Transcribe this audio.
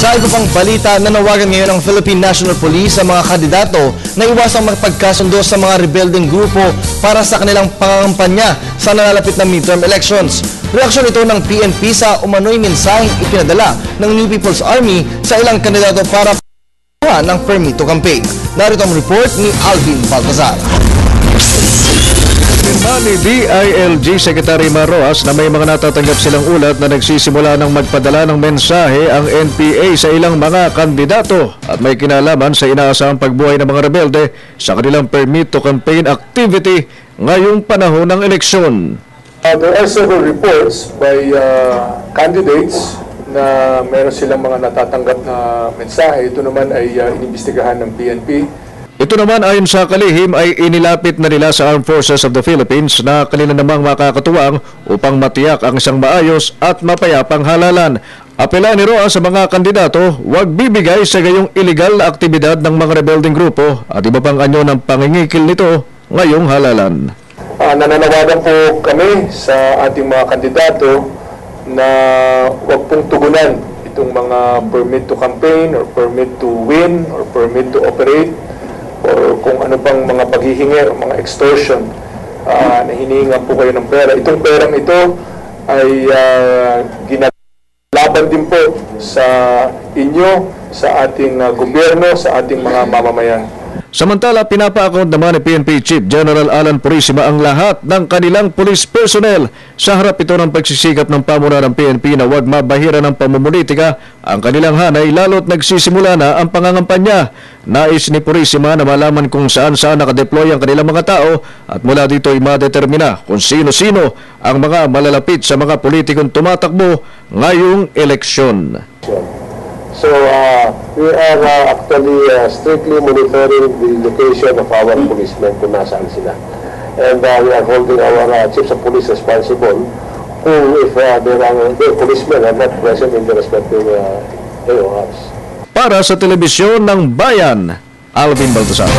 Sa iba pang balita, nanawagan ngayon ang Philippine National Police sa mga kandidato na iwasang magpagkasundo sa mga rebelding grupo para sa kanilang pangangampanya sa nalalapit na midterm elections. Reaksyon ito ng PNP sa umano'y mensaheng ipinadala ng New People's Army sa ilang kandidato para kuha ng permit to campaign. Narito ang report ni Alvin Baltazar. Ni DILG Secretary Maroas na may mga natatanggap silang ulat na nagsisimula ng magpadala ng mensahe ang NPA sa ilang mga kandidato at may kinalaman sa inaasahang pagbuhay ng mga rebelde sa kanilang permit to campaign activity ngayong panahon ng eleksyon. There are several reports by candidates na meron silang mga natatanggap na mensahe. Ito naman ay inimbestigahan ng PNP. Ito naman ayon sa kalihim ay inilapit na nila sa Armed Forces of the Philippines na kanila namang makakatuwang upang matiyak ang isang maayos at mapayapang halalan. Apela ni Roa sa mga kandidato, huwag bibigay sa gayong iligal na aktibidad ng mga rebelding grupo at iba pang anyo ng pangingikil nito ngayong halalan. Nananawagan po kami sa ating mga kandidato na huwag pong tugunan itong mga permit to campaign or permit to win or permit to operate or kung ano pang mga paghihingi o mga extortion na hinihingan po kayo ng pera. Itong perang ito ay ginalaban din po sa inyo, sa ating gobyerno, sa ating mga mamamayan. Samantala, pinapa-account naman ni PNP Chief General Alan Purisima ang lahat ng kanilang police personnel sa harap ito ng pagsisikap ng pamunuan ng PNP na huwag mabahira ng pamumulitika ang kanilang hanay lalo't nagsisimula na ang pangangampanya. Nais ni Purisima na malaman kung saan-saan nakadeploy ang kanilang mga tao at mula dito ay madetermina kung sino-sino ang mga malalapit sa mga politikong tumatakbo ngayong eleksyon. So we are actually strictly monitoring the location of our policemen kung nasaan sila. And we are holding our chiefs of police responsible kung if their policemen are not present in the respective AORs. Para sa telebisyon ng Bayan, Alvin Baltazar.